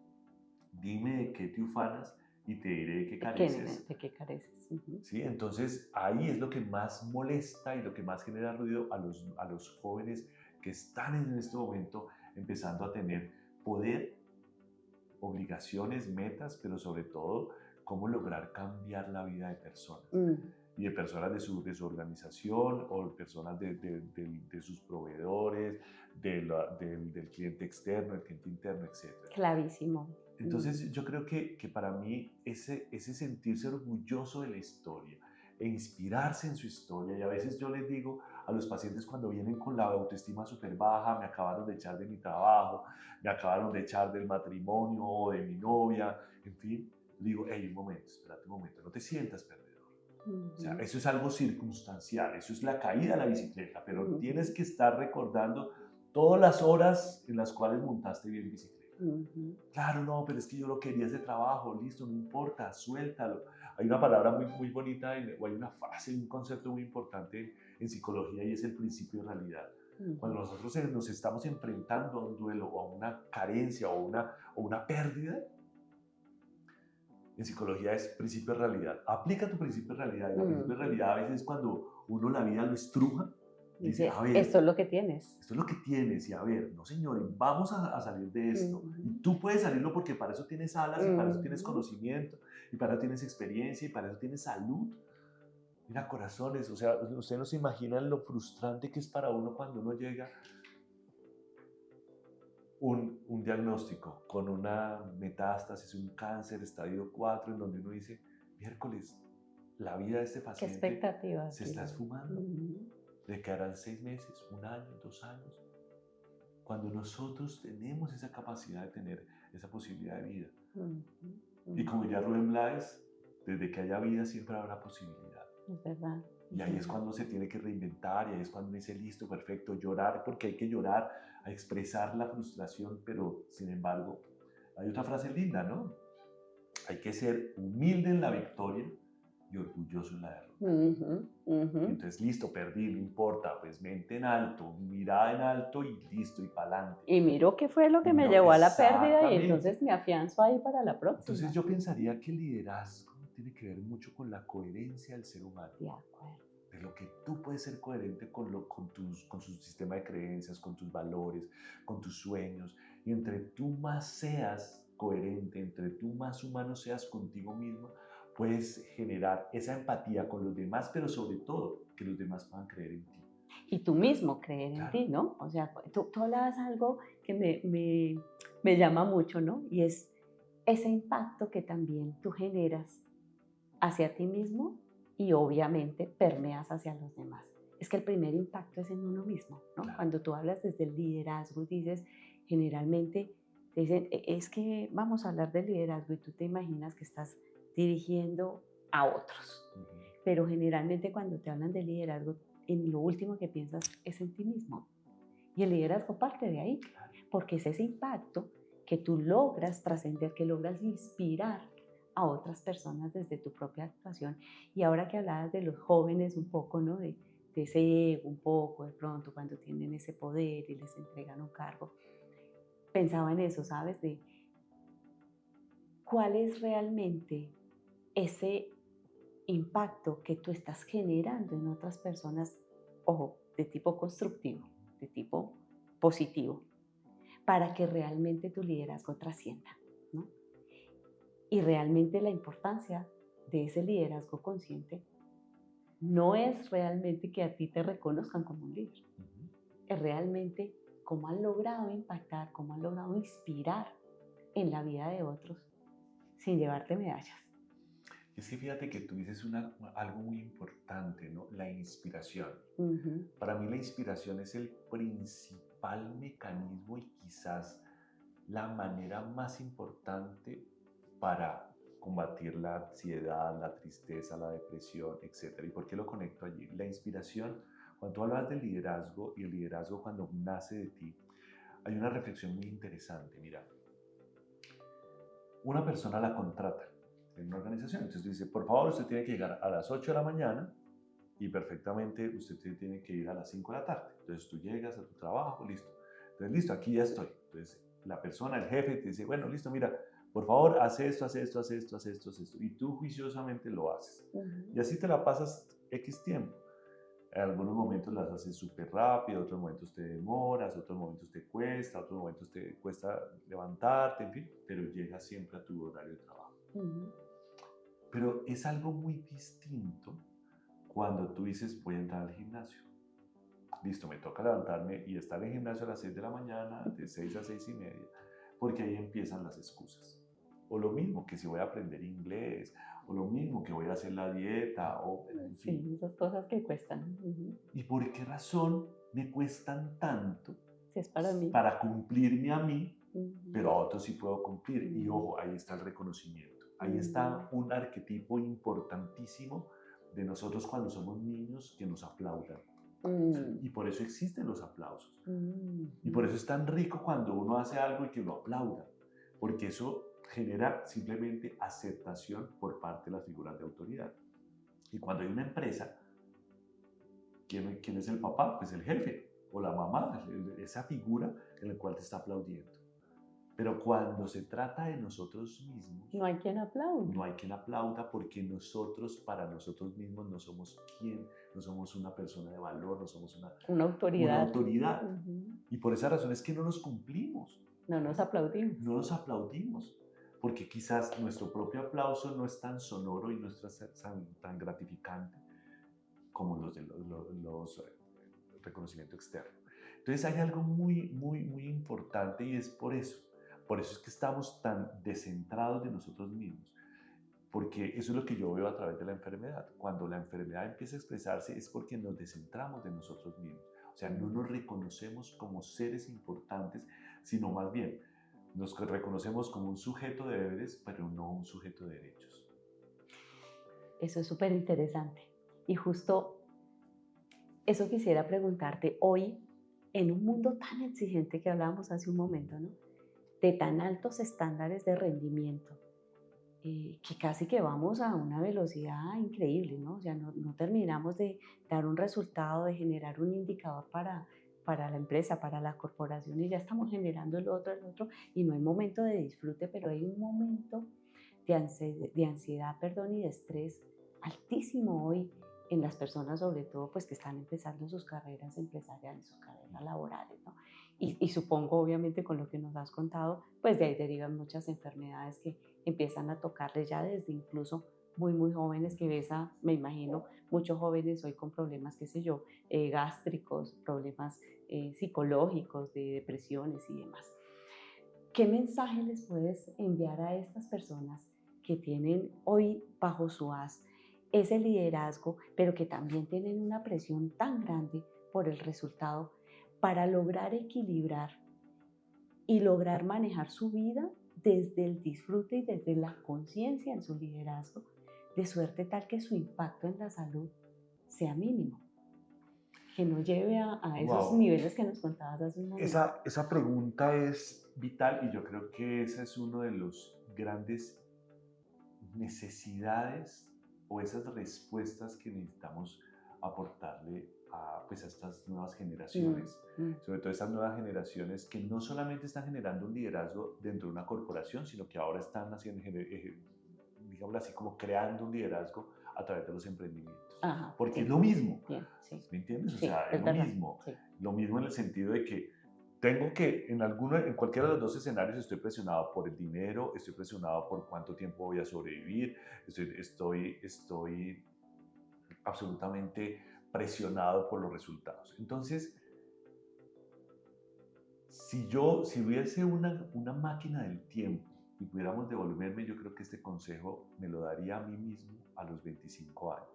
Dime de qué te ufanas y te diré de qué careces. ¿De qué careces? ¿Sí? Entonces ahí es lo que más molesta y lo que más genera ruido a los jóvenes que están en este momento empezando a tener poder, obligaciones, metas, pero sobre todo cómo lograr cambiar la vida de personas. Y de personas de su organización o personas de sus proveedores, del cliente externo, el cliente interno, etc. Clarísimo. Entonces yo creo que para mí ese sentirse orgulloso de la historia e inspirarse en su historia, y a veces yo les digo a los pacientes cuando vienen con la autoestima súper baja, me acabaron de echar de mi trabajo, me acabaron de echar del matrimonio o de mi novia, en fin, digo, hey, un momento, espérate un momento, no te sientas perdedor. O sea, eso es algo circunstancial, eso es la caída de la bicicleta, pero tienes que estar recordando todas las horas en las cuales montaste bien bicicleta. Claro, no, pero es que yo lo quería ese trabajo, listo, no importa, suéltalo. Hay una palabra muy bonita, o hay una frase, un concepto muy importante en psicología, y es el principio de realidad. Cuando nosotros nos estamos enfrentando a un duelo o a una carencia o una pérdida, en psicología es principio de realidad. Aplica tu principio de realidad. Y el principio de realidad a veces es cuando uno la vida lo estruja. Dice, a ver, esto es lo que tienes. Esto es lo que tienes. Y a ver, no señores, vamos a salir de esto. Y tú puedes salirlo porque para eso tienes alas, y para eso tienes conocimiento, y para eso tienes experiencia, y para eso tienes salud. Mira, corazones, o sea, ustedes no se imaginan lo frustrante que es para uno cuando uno llega un diagnóstico con una metástasis, un cáncer estadio 4, en donde uno dice, miércoles, la vida de este paciente se está esfumando. Le quedarán 6 meses, 1 año, 2 años. Cuando nosotros tenemos esa capacidad de tener esa posibilidad de vida. Y como diría Rubén Blades, desde que haya vida siempre habrá posibilidad. Es verdad. Y ahí es cuando se tiene que reinventar, y ahí es cuando dice, listo, perfecto, llorar, porque hay que llorar, a expresar la frustración, pero sin embargo, hay otra frase linda, ¿no? Hay que ser humilde en la victoria y orgulloso en la derrota. Entonces, listo, perdí, no importa, pues mente en alto, mirada en alto y listo, y para adelante. Y miro qué fue lo que me llevó a la pérdida, y entonces me afianzo ahí para la próxima. Entonces yo pensaría que el liderazgo tiene que ver mucho con la coherencia del ser humano. De acuerdo. De lo que tú puedes ser coherente con su sistema de creencias, con tus valores, con tus sueños. Y entre tú más seas coherente, entre tú más humano seas contigo mismo, puedes generar esa empatía con los demás, pero sobre todo que los demás puedan creer en ti. Y tú mismo creer en ti, ¿no? O sea, tú hablabas algo que me llama mucho, ¿no? Y es ese impacto que también tú generas hacia ti mismo y obviamente permeas hacia los demás. Es que el primer impacto es en uno mismo, ¿no? Claro. Cuando tú hablas desde el liderazgo, dices, generalmente te dicen, es que vamos a hablar del liderazgo, y tú te imaginas que estás dirigiendo a otros. Pero generalmente cuando te hablan de liderazgo, en lo último que piensas es en ti mismo. Y el liderazgo parte de ahí, porque es ese impacto que tú logras trascender, que logras inspirar a otras personas desde tu propia actuación. Y ahora que hablabas de los jóvenes un poco, ¿no? De ese ego un poco, de pronto cuando tienen ese poder y les entregan un cargo, pensaba en eso, ¿sabes? De cuál es realmente ese impacto que tú estás generando en otras personas, ojo, de tipo constructivo, de tipo positivo, para que realmente tu liderazgo trascienda, ¿no? Y realmente la importancia de ese liderazgo consciente no es realmente que a ti te reconozcan como un líder, es realmente cómo han logrado impactar, cómo han logrado inspirar en la vida de otros sin llevarte medallas. Es que fíjate que tú dices algo muy importante, ¿no? La inspiración. Ujú. Para mí la inspiración es el principal mecanismo y quizás la manera más importante para combatir la ansiedad, la tristeza, la depresión, etc. ¿Y por qué lo conecto allí? La inspiración, cuando tú hablas del liderazgo y el liderazgo cuando nace de ti, hay una reflexión muy interesante. Mira, una persona la contrata en una organización, entonces dice, por favor, usted tiene que llegar a las 8 de la mañana y perfectamente usted tiene que ir a las 5 de la tarde. Entonces tú llegas a tu trabajo, listo. Entonces, listo, aquí ya estoy. Entonces la persona, el jefe, te dice, bueno, listo, mira, por favor, haz esto, haz esto, haz esto, haz esto, haz esto. Y tú juiciosamente lo haces. Y Ujú. así te la pasas X tiempo. En algunos momentos las haces súper rápido, otros momentos te demoras, otros momentos te cuesta, otros momentos te cuesta levantarte, en fin, pero llegas siempre a tu horario de trabajo. Ujú. Pero es algo muy distinto cuando tú dices voy a entrar al gimnasio. Listo, me toca levantarme y estar en el gimnasio a las 6 de la mañana, de 6 a 6 y media, porque ahí empiezan las excusas. O lo mismo que si voy a aprender inglés, o lo mismo que voy a hacer la dieta, o en fin. Sí, esas cosas que cuestan. Ujú. ¿Y por qué razón me cuestan tanto Si es para mí. para cumplirme a mí, Ujú. pero a otros sí puedo cumplir? Y Ujú. ojo, ahí está el reconocimiento. Ahí Ujú. está un arquetipo importantísimo de nosotros cuando somos niños que nos aplaudan. Mm. Y por eso existen los aplausos. Y por Ujú. eso es tan rico cuando uno hace algo y que lo aplaudan, porque eso genera simplemente aceptación por parte de las figuras de autoridad. Y cuando hay una empresa, ¿quién es el papá? Pues el jefe o la mamá, esa figura en la cual te está aplaudiendo. Pero cuando se trata de nosotros mismos, No hay quien aplaude. no hay quien aplauda porque nosotros, para nosotros mismos, no somos quien, no somos una persona de valor, no somos Una una autoridad. autoridad. Ujú. Y por esa razón es que no nos cumplimos, No nos aplaudimos. no nos aplaudimos, porque quizás nuestro propio aplauso no es tan sonoro y no es tan gratificante como los de los reconocimiento externo. Entonces hay algo muy, muy, muy importante y es por eso. Por eso es que estamos tan descentrados de nosotros mismos. Porque eso es lo que yo veo a través de la enfermedad. Cuando la enfermedad empieza a expresarse es porque nos descentramos de nosotros mismos. O sea, no nos reconocemos como seres importantes, sino más bien nos reconocemos como un sujeto de deberes, pero no un sujeto de derechos. Eso es súper interesante. Y justo eso quisiera preguntarte hoy, en un mundo tan exigente que hablábamos hace un momento, ¿no? De tan altos estándares de rendimiento, que casi que vamos a una velocidad increíble, ¿no? O sea, no terminamos de dar un resultado, de generar un indicador para la empresa, para la corporación, y ya estamos generando el otro, y no hay momento de disfrute, pero hay un momento de ansiedad, perdón, y de estrés altísimo hoy en las personas, sobre todo, pues que están empezando sus carreras empresariales, sus carreras laborales, ¿no? Y supongo, obviamente, con lo que nos has contado, pues de ahí derivan muchas enfermedades que empiezan a tocarles ya desde incluso muy, muy jóvenes, que ves a, me imagino, muchos jóvenes hoy con problemas, qué sé yo, gástricos, problemas psicológicos, de depresiones y demás. ¿Qué mensaje les puedes enviar a estas personas que tienen hoy bajo su haz ese liderazgo, pero que también tienen una presión tan grande por el resultado para lograr equilibrar y lograr manejar su vida desde el disfrute y desde la conciencia en su liderazgo, de suerte tal que su impacto en la salud sea mínimo, que no lleve a esos Wow, niveles que nos contabas hace un momento? esa pregunta es vital y yo creo que esa es uno de los grandes necesidades o esas respuestas que necesitamos aportarle a, pues, a estas nuevas Mm, generaciones, mm. sobre todo estas nuevas generaciones que no solamente están generando un liderazgo dentro de una corporación, sino que ahora están haciendo, digámoslo así, como creando un liderazgo a través de los emprendimientos. Ajá, Porque es sí, lo mismo, bien, sí, ¿me entiendes? O sí, sea, es es lo verdad, mismo. sí. Lo mismo en el sentido de que tengo que, en cualquiera de los dos escenarios, estoy presionado por el dinero, estoy presionado por cuánto tiempo voy a sobrevivir, estoy absolutamente presionado por los resultados. Entonces, si hubiese una máquina del tiempo y pudiéramos devolverme, yo creo que este consejo me lo daría a mí mismo a los 25 años.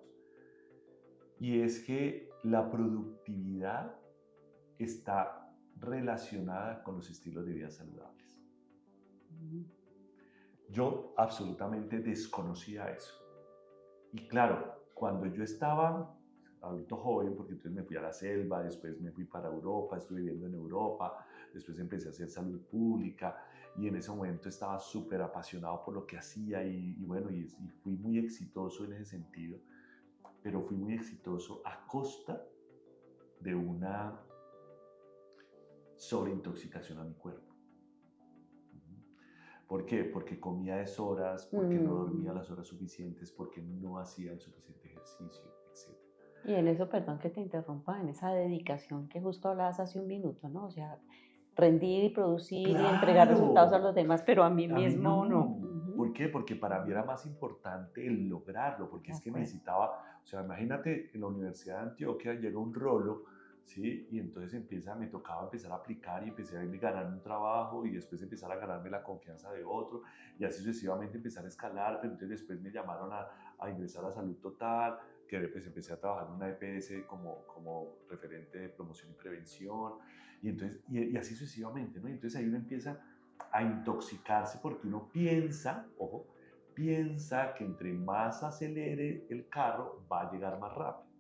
Y es que la productividad está relacionada con los estilos de vida saludables. Yo absolutamente desconocía eso. Y claro, cuando yo estaba adulto joven, porque entonces me fui a la selva, después me fui para Europa, estuve viviendo en Europa, después empecé a hacer salud pública y en ese momento estaba súper apasionado por lo que hacía y bueno, y fui muy exitoso en ese sentido, pero fui muy exitoso a costa de una sobreintoxicación a mi cuerpo. ¿Por qué? Porque comía a deshoras, porque no dormía las horas suficientes, porque no hacía el suficiente ejercicio, etc. Y en eso, perdón que te interrumpa, en esa dedicación que justo hablabas hace un minuto, ¿no? O sea, rendir y producir y entregar resultados a los demás, pero a mí mismo no. ¿Por qué? Porque para mí era más importante el lograrlo, porque es que necesitaba, o sea, imagínate, en la Universidad de Antioquia llega un rolo, ¿sí? Y entonces me tocaba empezar a aplicar y empecé a ganar un trabajo y después empezar a ganarme la confianza de otro y así sucesivamente empezar a escalar, pero entonces después me llamaron a ingresar a Salud Total, que pues empecé a trabajar en una EPS como referente de promoción y prevención y, entonces, y así sucesivamente, ¿no? Y entonces ahí uno empieza a intoxicarse porque uno piensa, ojo, piensa que entre más acelere el carro va a llegar más rápido.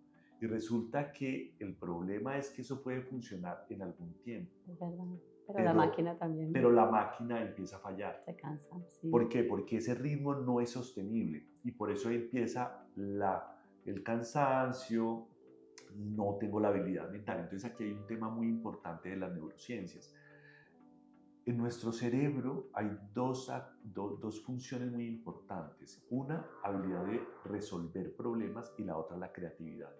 Y resulta que el problema es que eso puede funcionar en algún tiempo. Es verdad, pero la máquina también. Pero la máquina empieza a fallar. Se cansa, sí. ¿Por qué? Porque ese ritmo no es sostenible y por eso empieza el cansancio, no tengo la habilidad mental. Entonces aquí hay un tema muy importante de las neurociencias. En nuestro cerebro hay dos funciones muy importantes. Una, habilidad de resolver problemas y la otra, la creatividad.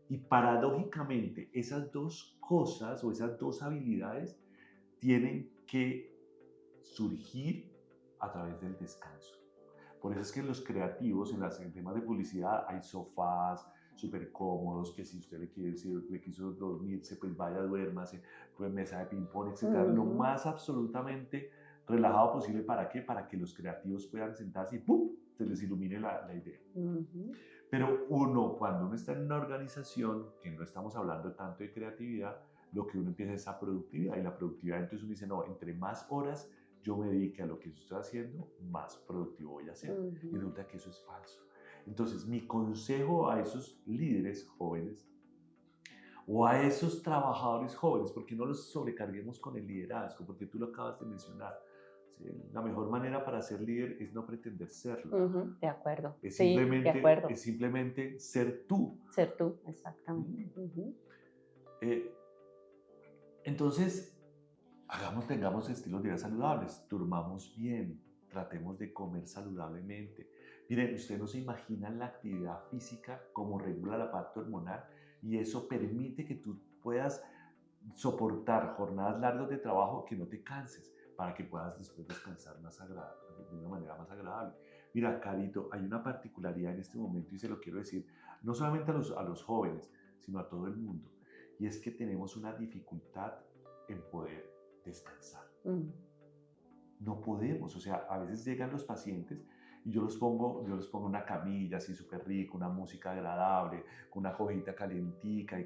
Y paradójicamente, esas dos cosas o esas dos habilidades tienen que surgir a través del descanso. Por eso es que los creativos, en temas de publicidad, hay sofás súper cómodos, que si usted le quiso dormirse, pues vaya, duérmase, pues mesa de ping-pong, etc. Lo más absolutamente relajado posible. ¿Para qué? Para que los creativos puedan sentarse y ¡pum!, se les ilumine la idea. Pero cuando uno está en una organización, que no estamos hablando tanto de creatividad, lo que uno empieza es esa productividad. Y la productividad, entonces uno dice, no, entre más horas yo me dedique a lo que estoy haciendo, más productivo voy a ser. Y resulta que eso es falso. Entonces, mi consejo a esos líderes jóvenes o a esos trabajadores jóvenes, porque no los sobrecarguemos con el liderazgo, porque tú lo acabas de mencionar. ¿Sí? La mejor manera para ser líder es no pretender serlo. De acuerdo. Es simplemente, de acuerdo. Es simplemente ser tú. Ser tú, exactamente. Entonces, tengamos estilos de vida saludables, durmamos bien, tratemos de comer saludablemente. Miren, usted no se imagina la actividad física como regula la parte hormonal y eso permite que tú puedas soportar jornadas largas de trabajo, que no te canses, para que puedas después descansar de una manera más agradable. Mira, Carito, hay una particularidad en este momento y se lo quiero decir, no solamente a los jóvenes, sino a todo el mundo, y es que tenemos una dificultad en poder descansar. No podemos, o sea, a veces llegan los pacientes y yo los pongo en una camilla así súper rica, una música agradable, con una cobijita calientica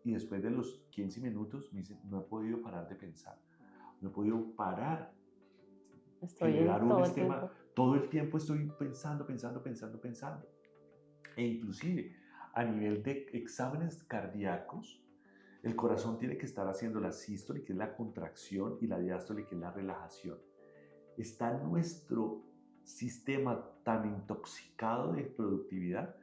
y después de los 15 minutos me dicen, no he podido parar de pensar, no he podido parar. Todo el tiempo estoy pensando. E inclusive a nivel de exámenes cardíacos, el corazón tiene que estar haciendo la sístole, que es la contracción, y la diástole, que es la relajación. Está nuestro sistema tan intoxicado de productividad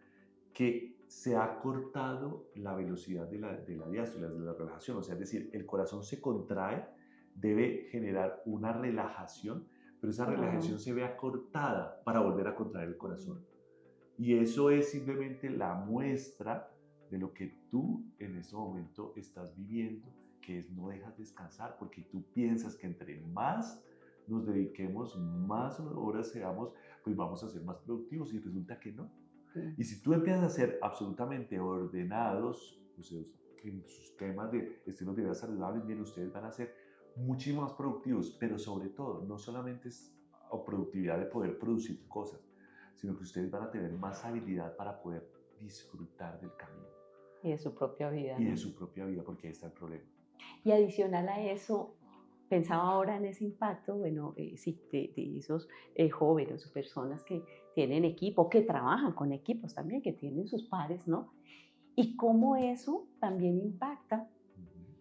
que se ha cortado la velocidad de la diástole, de la relajación. O sea, es decir, el corazón se contrae, debe generar una relajación, pero esa relajación se ve acortada para volver a contraer el corazón. Y eso es simplemente la muestra de lo que tú en este momento estás viviendo, que es no dejas descansar, porque tú piensas que entre más nos dediquemos, más horas seamos, pues vamos a ser más productivos, y resulta que no. Y si tú empiezas a ser absolutamente ordenados, pues, en sus temas de estilos de vida saludables, bien, ustedes van a ser muchísimo más productivos, pero sobre todo, no solamente es o productividad de poder producir cosas, sino que ustedes van a tener más habilidad para poder disfrutar del camino Y de su propia vida, y ¿no? de su propia vida, porque ahí está el problema. Y adicional a eso, pensaba ahora en ese impacto, bueno, sí, de esos jóvenes o personas que tienen equipo, que trabajan con equipos también, que tienen sus pares, ¿no? Y cómo eso también impacta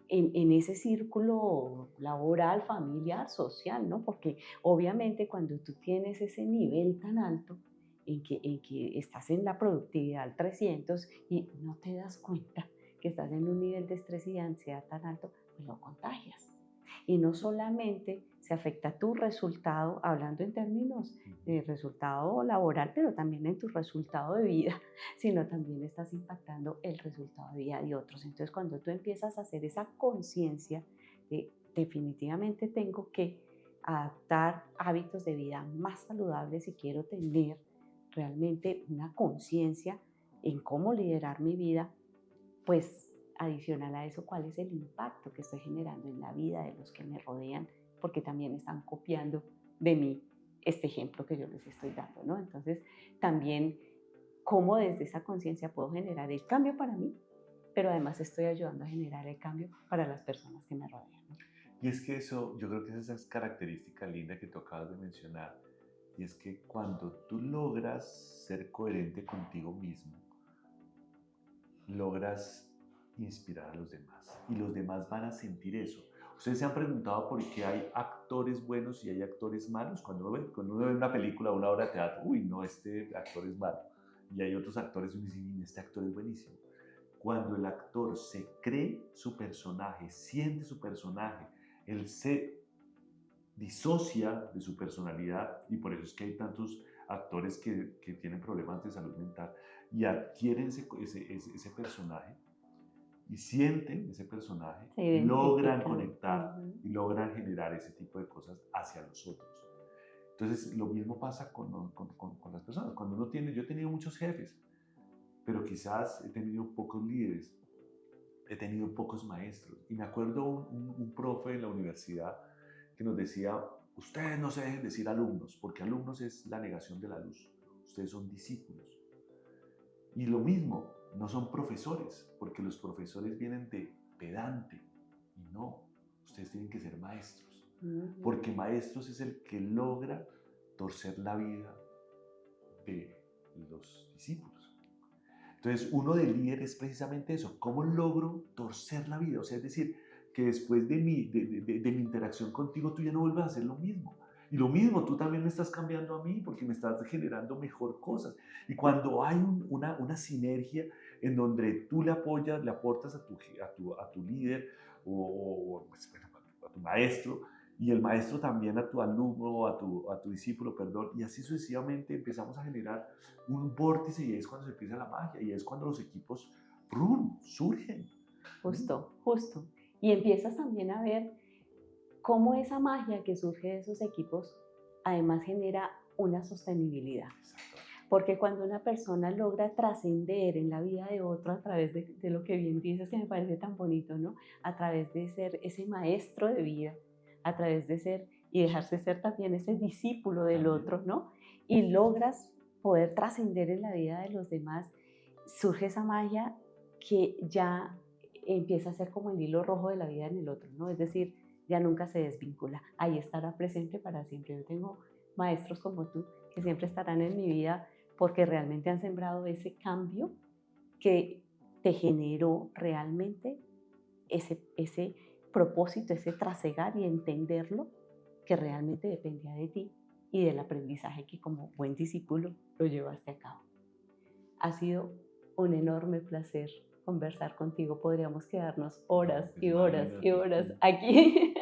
en ese círculo laboral, familiar, social, ¿no? Porque obviamente cuando tú tienes ese nivel tan alto en que estás en la productividad al 300 y no te das cuenta que estás en un nivel de estrés y de ansiedad tan alto, pues lo contagias. Y no solamente se afecta tu resultado, hablando en términos de resultado laboral, pero también en tu resultado de vida, sino también estás impactando el resultado de vida de otros. Entonces, cuando tú empiezas a hacer esa conciencia de definitivamente tengo que adaptar hábitos de vida más saludables y quiero tener realmente una conciencia en cómo liderar mi vida, pues adicional a eso, cuál es el impacto que estoy generando en la vida de los que me rodean, porque también están copiando de mí este ejemplo que yo les estoy dando, ¿no? Entonces, también cómo desde esa conciencia puedo generar el cambio para mí, pero además estoy ayudando a generar el cambio para las personas que me rodean, ¿no? Y es que eso, yo creo que esa es característica linda que tú acabas de mencionar, y es que cuando tú logras ser coherente contigo mismo, logras inspirar a los demás y los demás van a sentir eso. Ustedes se han preguntado por qué hay actores buenos y hay actores malos. Cuando uno ve una película o una obra de teatro, uy, no, este actor es malo. Y hay otros actores y uno dice, este actor es buenísimo. Cuando el actor se cree su personaje, siente su personaje, él se disocia de su personalidad, y por eso es que hay tantos actores que tienen problemas de salud mental y adquieren ese personaje y sienten ese personaje, Se logran identifican. conectar y logran generar ese tipo de cosas hacia los otros. Entonces, lo mismo pasa con las personas. Cuando uno tiene, yo he tenido muchos jefes, pero quizás he tenido pocos líderes, he tenido pocos maestros. Y me acuerdo un profe en la universidad que nos decía, ustedes no se dejen decir alumnos, porque alumnos es la negación de la luz. Ustedes son discípulos. Y lo mismo, no son profesores, porque los profesores vienen de pedante. Y no, ustedes tienen que ser maestros, porque maestros es el que logra torcer la vida de los discípulos. Entonces, uno de líder es precisamente eso, ¿cómo logro torcer la vida? O sea, es decir, que después de mi interacción contigo, tú ya no vuelvas a hacer lo mismo. Y lo mismo, tú también me estás cambiando a mí porque me estás generando mejor cosas. Y cuando hay una sinergia en donde tú le apoyas, le aportas a tu líder o pues, a tu maestro, y el maestro también a tu alumno, a tu discípulo, perdón, y así sucesivamente empezamos a generar un vórtice y es cuando se empieza la magia y es cuando los equipos ¡prum!, surgen. Justo, justo. Y empiezas también a ver cómo esa magia que surge de esos equipos además genera una sostenibilidad. Porque cuando una persona logra trascender en la vida de otro a través de lo que bien dices, que me parece tan bonito, ¿no? A través de ser ese maestro de vida, a través de ser y dejarse ser también ese discípulo del otro, ¿no? Y logras poder trascender en la vida de los demás, surge esa magia que ya empieza a ser como el hilo rojo de la vida en el otro, ¿no? Es decir, ya nunca se desvincula, ahí estará presente para siempre. Yo tengo maestros como tú que siempre estarán en mi vida porque realmente han sembrado ese cambio que te generó realmente ese propósito, ese trasegar y entenderlo que realmente dependía de ti y del aprendizaje que como buen discípulo lo llevaste a cabo. Ha sido un enorme placer conversar contigo. Podríamos quedarnos horas y horas y horas aquí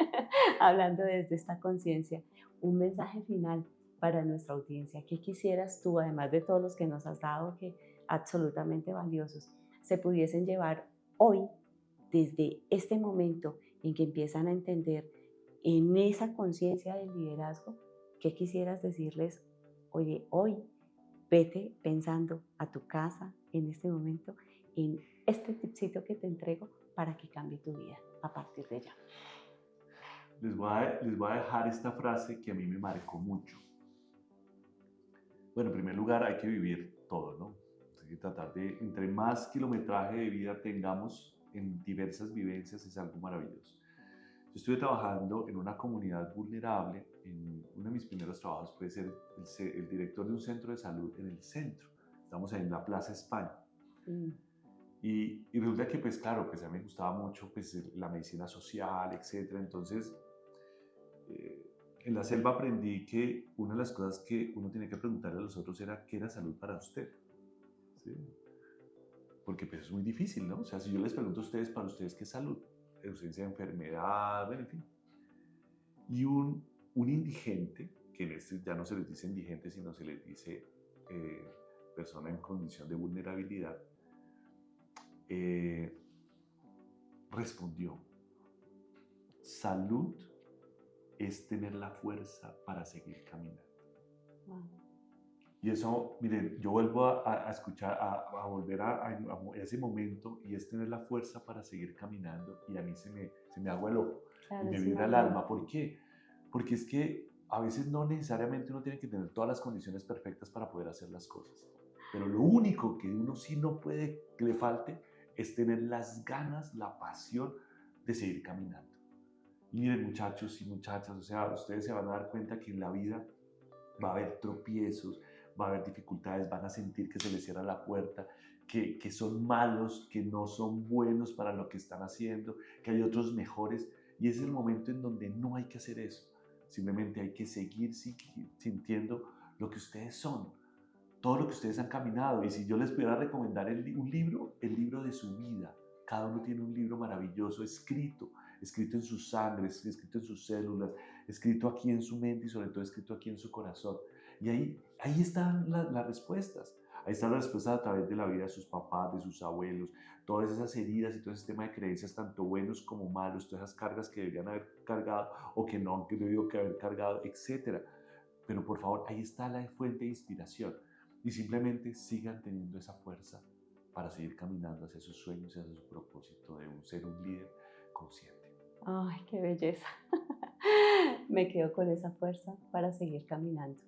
hablando desde esta conciencia. Un mensaje final para nuestra audiencia. ¿Qué quisieras tú, además de todos los que nos has dado, que absolutamente valiosos, se pudiesen llevar hoy, desde este momento en que empiezan a entender en esa conciencia del liderazgo? ¿Qué quisieras decirles? Oye, hoy vete pensando a tu casa en este momento en este tipcito que te entrego para que cambie tu vida a partir de ya. Les voy a dejar esta frase que a mí me marcó mucho. Bueno, en primer lugar hay que vivir todo, ¿no? Hay que tratar de, entre más kilometraje de vida tengamos en diversas vivencias, es algo maravilloso. Yo estuve trabajando en una comunidad vulnerable, en uno de mis primeros trabajos fue ser el director de un centro de salud en el centro. Estamos en la Plaza España. Mm. Y resulta que, pues claro, pues a mí me gustaba mucho pues, la medicina social, etcétera. Entonces, en la selva aprendí que una de las cosas que uno tiene que preguntarle a los otros era ¿qué era salud para usted? ¿Sí? Porque pues es muy difícil, ¿no? O sea, si yo les pregunto a ustedes, para ustedes, ¿qué es salud? Ausencia de enfermedad, bueno, en fin. Y un indigente, que en este ya no se les dice indigente, sino se les dice persona en condición de vulnerabilidad, respondió, salud es tener la fuerza para seguir caminando. Wow. Y eso, miren, yo vuelvo a escuchar, a volver a ese momento, y es tener la fuerza para seguir caminando, y a mí se me agua el ojo, Claro, y me es vibra el una... alma. ¿Por qué? Porque es que a veces no necesariamente uno tiene que tener todas las condiciones perfectas para poder hacer las cosas. Pero lo único que uno sí no puede que le falte es tener las ganas, la pasión de seguir caminando. Y miren, muchachos y muchachas, o sea, ustedes se van a dar cuenta que en la vida va a haber tropiezos, va a haber dificultades, van a sentir que se les cierra la puerta, que son malos, que no son buenos para lo que están haciendo, que hay otros mejores. Y es el momento en donde no hay que hacer eso. Simplemente hay que seguir sintiendo lo que ustedes son, todo lo que ustedes han caminado. Y si yo les pudiera recomendar un libro, el libro de su vida. Cada uno tiene un libro maravilloso escrito en sus sangres, escrito en sus células, escrito aquí en su mente y sobre todo escrito aquí en su corazón. Y ahí están las respuestas. Ahí están las respuestas a través de la vida de sus papás, de sus abuelos, todas esas heridas y todo ese sistema de creencias, tanto buenos como malos, todas esas cargas que deberían haber cargado o que no, que debió que haber cargado, etc. Pero por favor, ahí está la fuente de inspiración. Y simplemente sigan teniendo esa fuerza para seguir caminando hacia sus sueños y hacia su propósito de ser un líder consciente. Ay, qué belleza. Me quedo con esa fuerza para seguir caminando.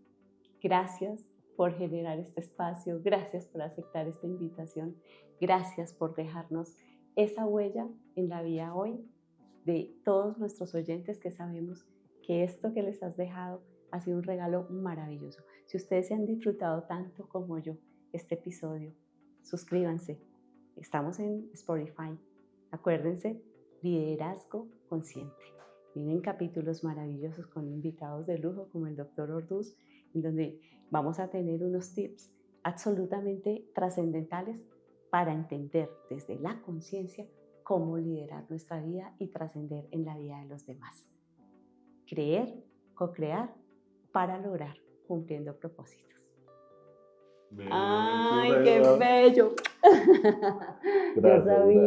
Gracias por generar este espacio, gracias por aceptar esta invitación, gracias por dejarnos esa huella en la vida hoy de todos nuestros oyentes, que sabemos que esto que les has dejado ha sido un regalo maravilloso. Si ustedes se han disfrutado tanto como yo este episodio, suscríbanse. Estamos en Spotify. Acuérdense, liderazgo consciente. Vienen capítulos maravillosos con invitados de lujo como el Dr. Orduz, en donde vamos a tener unos tips absolutamente trascendentales para entender desde la conciencia cómo liderar nuestra vida y trascender en la vida de los demás. Creer, co-crear para lograr cumpliendo propósitos. Bello, ¡Ay, qué bello! Gracias, Yo sabía.